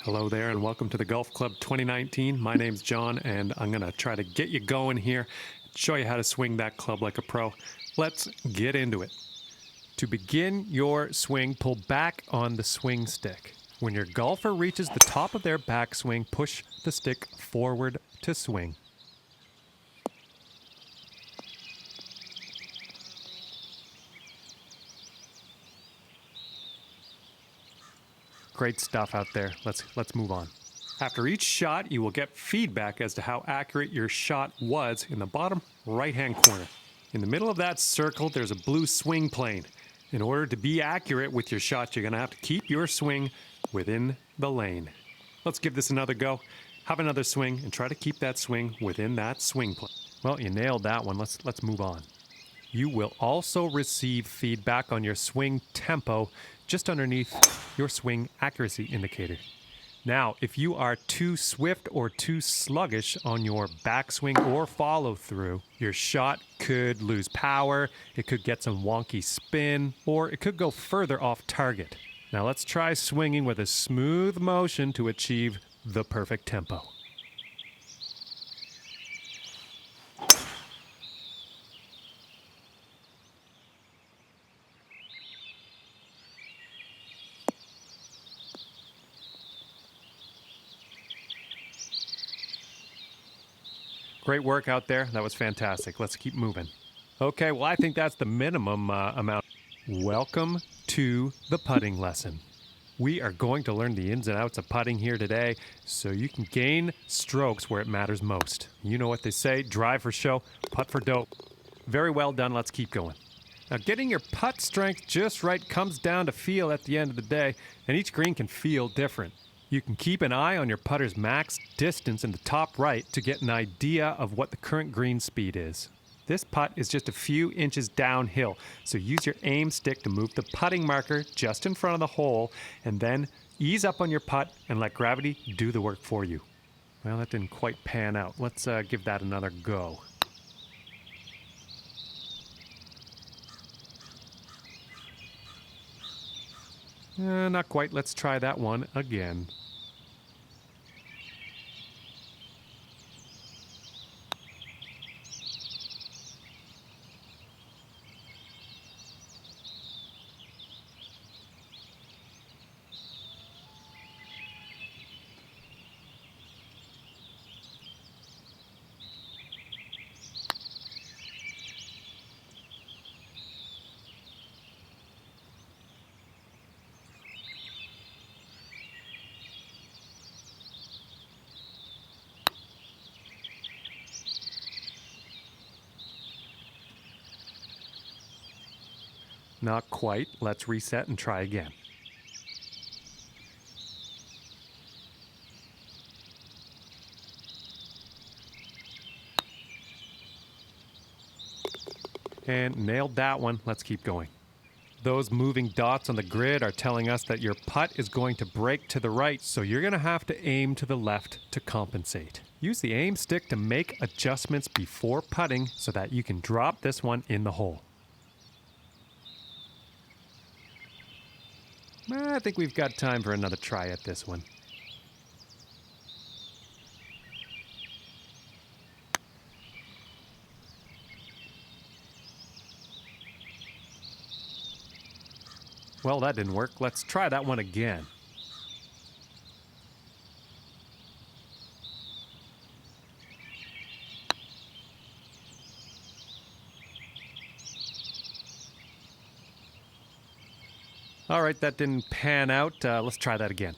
Hello there and welcome to the Golf Club 2019. My name's John and I'm going to try to get you going here, show you how to swing that club like a pro. Let's get into it. To begin your swing, pull back on the swing stick. When your golfer reaches the top of their backswing, push the stick forward to swing. Great stuff out there. Let's move on. After each shot, you will get feedback as to how accurate your shot was in the bottom right-hand corner. In the middle of that circle, there's a blue swing plane. In order to be accurate with your shot, you're going to have to keep your swing within the lane. Let's give this another go. Have another swing and try to keep that swing within that swing plane. Well, you nailed that one. Let's move on. You will also receive feedback on your swing tempo just underneath your swing accuracy indicator. Now, if you are too swift or too sluggish on your backswing or follow through, your shot could lose power, it could get some wonky spin, or it could go further off target. Now let's try swinging with a smooth motion to achieve the perfect tempo. Great work out there. That was fantastic. Let's keep moving. Okay, well, I think that's the minimum amount. Welcome to the putting lesson. We are going to learn the ins and outs of putting here today so you can gain strokes where it matters most. You know what they say, drive for show, putt for dope. Very well done. Let's keep going. Now, getting your putt strength just right comes down to feel at the end of the day, and each green can feel different. You can keep an eye on your putter's max distance in the top right to get an idea of what the current green speed is. This putt is just a few inches downhill, so use your aim stick to move the putting marker just in front of the hole, and then ease up on your putt and let gravity do the work for you. Well, that didn't quite pan out. Let's give that another go. Not quite. Let's try that one again. Not quite. Let's reset and try again. And nailed that one. Let's keep going. Those moving dots on the grid are telling us that your putt is going to break to the right, so you're going to have to aim to the left to compensate. Use the aim stick to make adjustments before putting so that you can drop this one in the hole. I think we've got time for another try at this one. Well, that didn't work. Let's try that one again. All right, that didn't pan out. Let's try that again.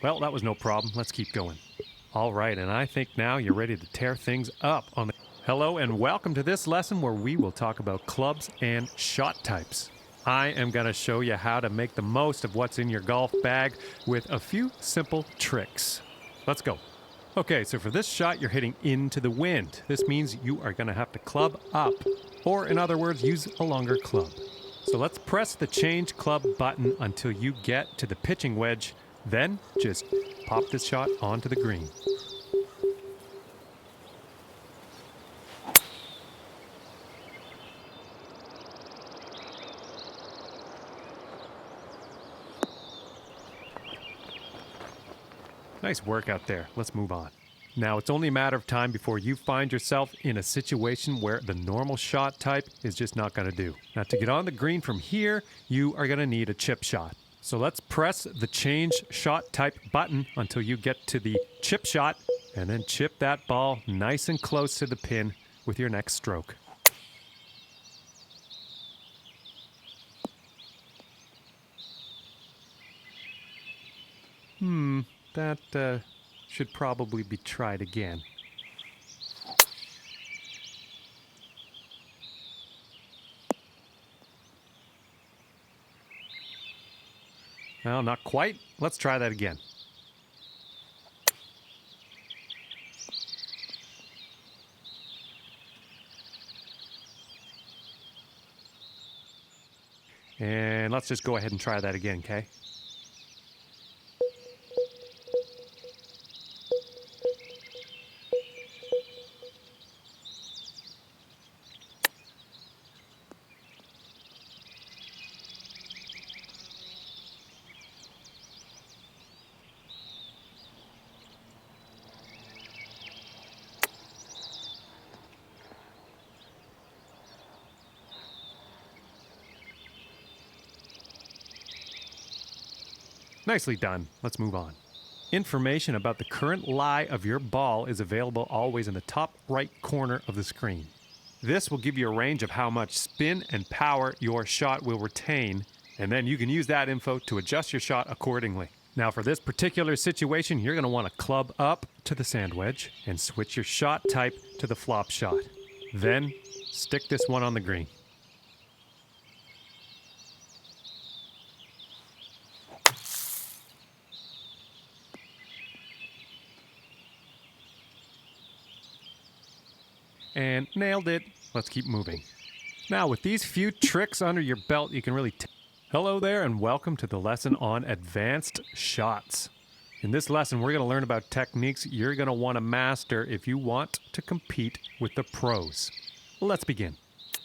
Well, that was no problem. Let's keep going. All right, and I think now you're ready to tear things up on the... Hello and welcome to this lesson where we will talk about clubs and shot types. I am going to show you how to make the most of what's in your golf bag with a few simple tricks. Let's go. Okay, so for this shot, you're hitting into the wind. This means you are going to have to club up, or in other words, use a longer club. So let's press the change club button until you get to the pitching wedge. Then just pop this shot onto the green. Nice work out there. Let's move on. Now, it's only a matter of time before you find yourself in a situation where the normal shot type is just not going to do. Now, to get on the green from here, you are going to need a chip shot. So let's press the change shot type button until you get to the chip shot, and then chip that ball nice and close to the pin with your next stroke. That should probably be tried again. Well, not quite. Let's try that again. And let's just go ahead and try that again, okay? Nicely done. Let's move on. Information about the current lie of your ball is available always in the top right corner of the screen. This will give you a range of how much spin and power your shot will retain, and then you can use that info to adjust your shot accordingly. Now, for this particular situation, you're going to want to club up to the sand wedge and switch your shot type to the flop shot. Then, stick this one on the green. And nailed it. Let's keep moving. Now, with these few tricks under your belt, you can really... Hello there, and welcome to the lesson on advanced shots. In this lesson, we're going to learn about techniques you're going to want to master if you want to compete with the pros. Let's begin.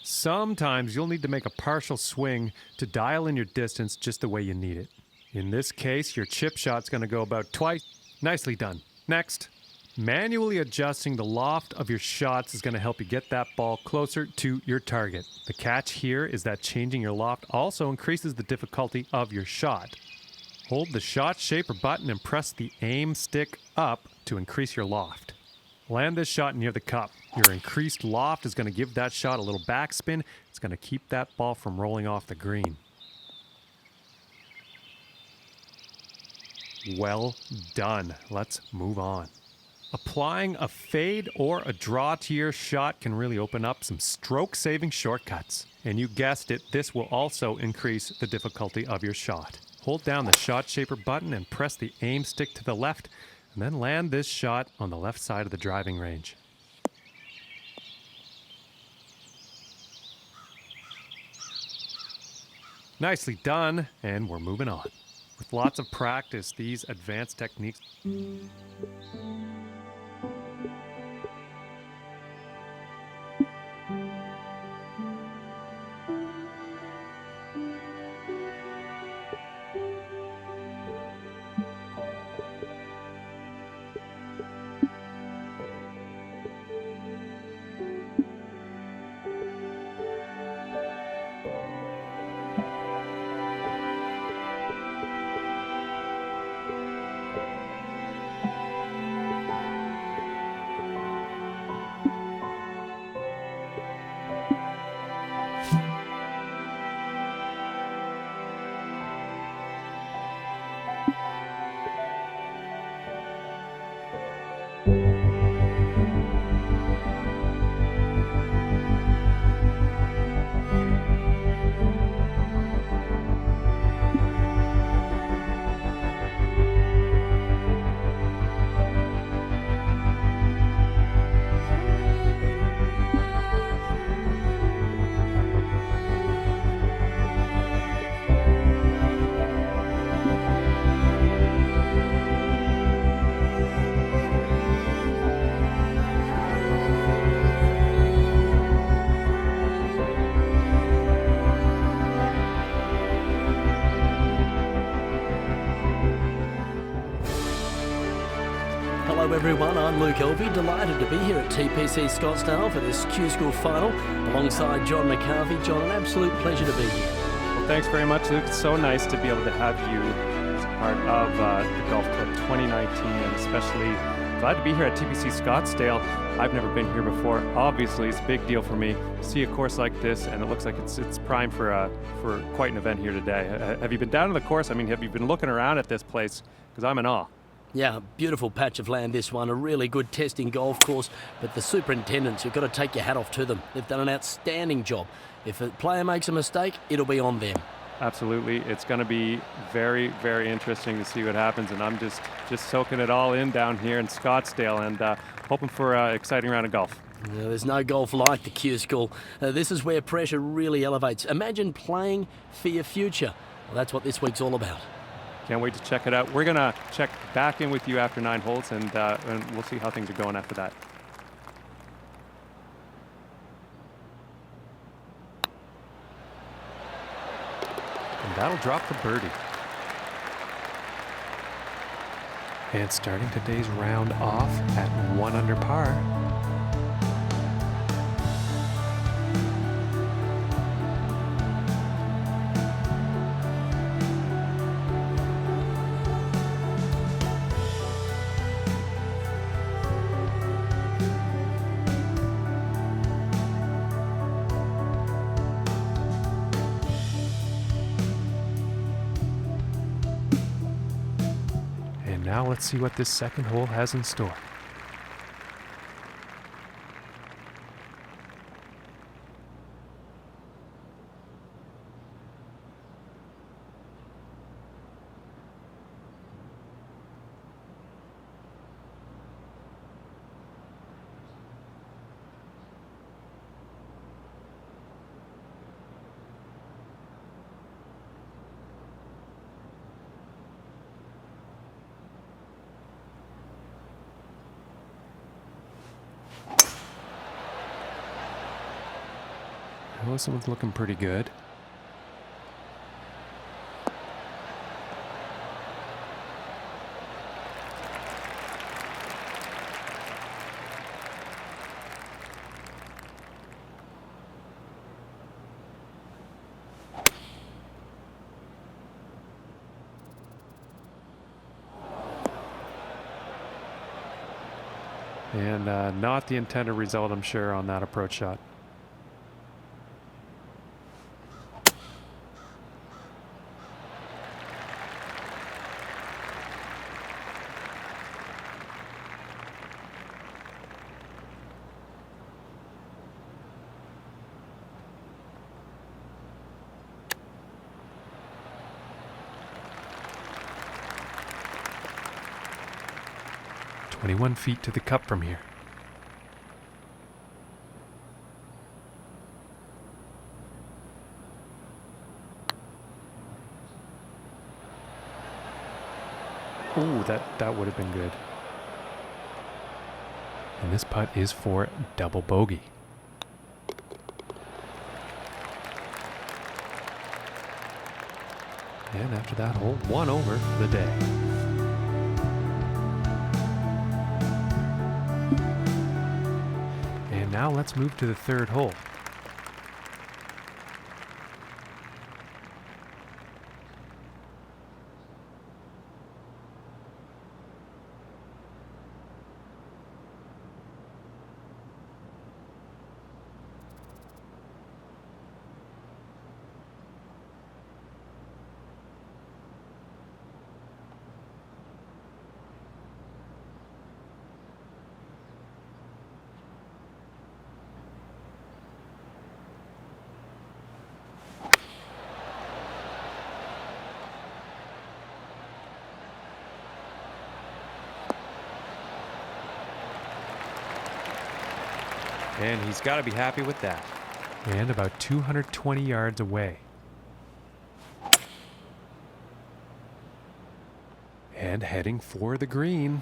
Sometimes you'll need to make a partial swing to dial in your distance just the way you need it. In this case, your chip shot's going to go about twice. Nicely done. Next. Manually adjusting the loft of your shots is going to help you get that ball closer to your target. The catch here is that changing your loft also increases the difficulty of your shot. Hold the shot shaper button and press the aim stick up to increase your loft. Land this shot near the cup. Your increased loft is going to give that shot a little backspin. It's going to keep that ball from rolling off the green. Well done. Let's move on. Applying a fade or a draw to your shot can really open up some stroke-saving shortcuts. And you guessed it, this will also increase the difficulty of your shot. Hold down the shot shaper button and press the aim stick to the left, and then land this shot on the left side of the driving range. Nicely done, and we're moving on. With lots of practice, these advanced techniques... Hello everyone, I'm Luke Elvey, delighted to be here at TPC Scottsdale for this Q School final alongside John McCarthy. John, an absolute pleasure to be here. Well, thanks very much, Luke. It's so nice to be able to have you as part of the Golf Club 2019, and especially glad to be here at TPC Scottsdale. I've never been here before. Obviously, it's a big deal for me to see a course like this, and it looks like it's prime for quite an event here today. Have you been down to the course? I mean, have you been looking around at this place? Because I'm in awe. Yeah, beautiful patch of land this one, a really good testing golf course, but the superintendents, you've got to take your hat off to them. They've done an outstanding job. If a player makes a mistake, it'll be on them. Absolutely. It's going to be very, very interesting to see what happens, and I'm just soaking it all in down here in Scottsdale and hoping for an exciting round of golf. There's no golf like the Q School. This is where pressure really elevates. Imagine playing for your future. Well, that's what this week's all about. Can't wait to check it out. We're going to check back in with you after 9 holes, and we'll see how things are going after that. And that'll drop the birdie. And starting today's round off at 1 under par. Now let's see what this second hole has in store. Oh, someone's looking pretty good. And not the intended result, I'm sure, on that approach shot. "21 feet to the cup from here." Ooh, that would have been good. And this putt is for double bogey. And after that hole, 1 over for the day. And now let's move to the third hole. And he's got to be happy with that. And about 220 yards away. And heading for the green.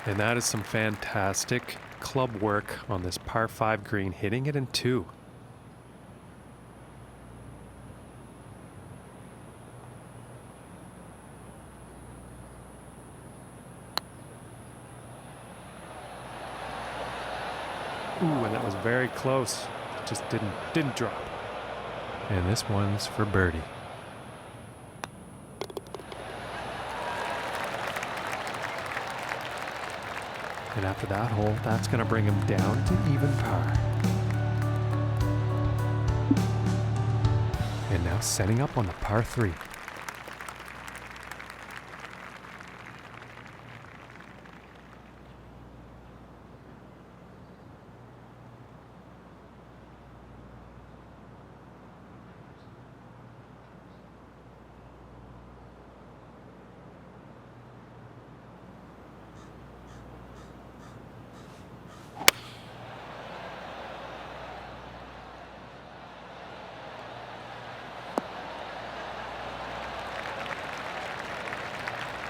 And that is some fantastic club work on this par 5 green, hitting it in 2. Ooh, and that was very close. Just didn't drop. And this one's for birdie. And after that hole, that's going to bring him down to even par. And now setting up on the par 3.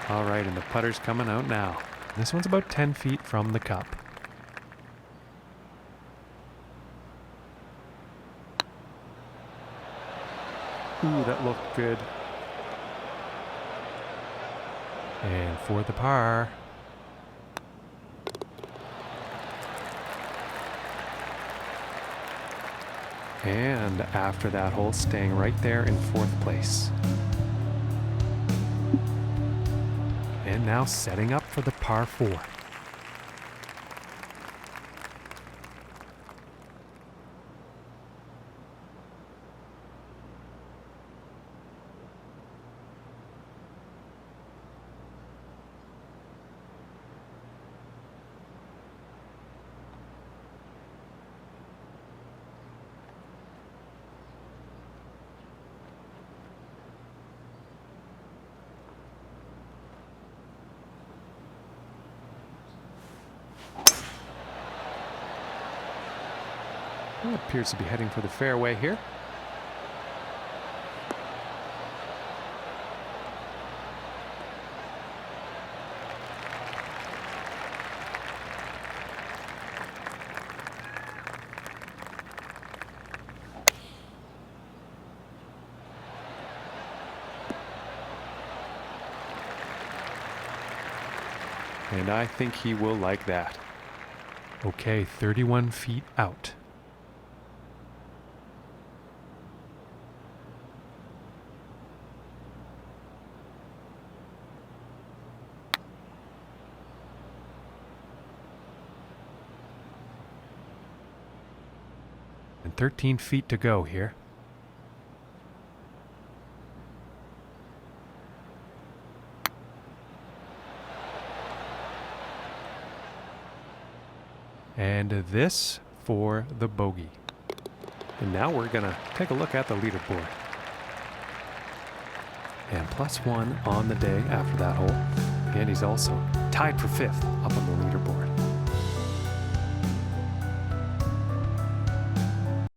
All right, and the putter's coming out now. This one's about 10 feet from the cup. Ooh, that looked good. And for the par. And after that hole, staying right there in 4th place. And now setting up for the par 4. Well, appears to be heading for the fairway here. And I think he will like that. Okay, 31 feet out. And 13 feet to go here. And this for the bogey. And now we're going to take a look at the leaderboard. And +1 on the day after that hole. And he's also tied for 5th up on the leaderboard.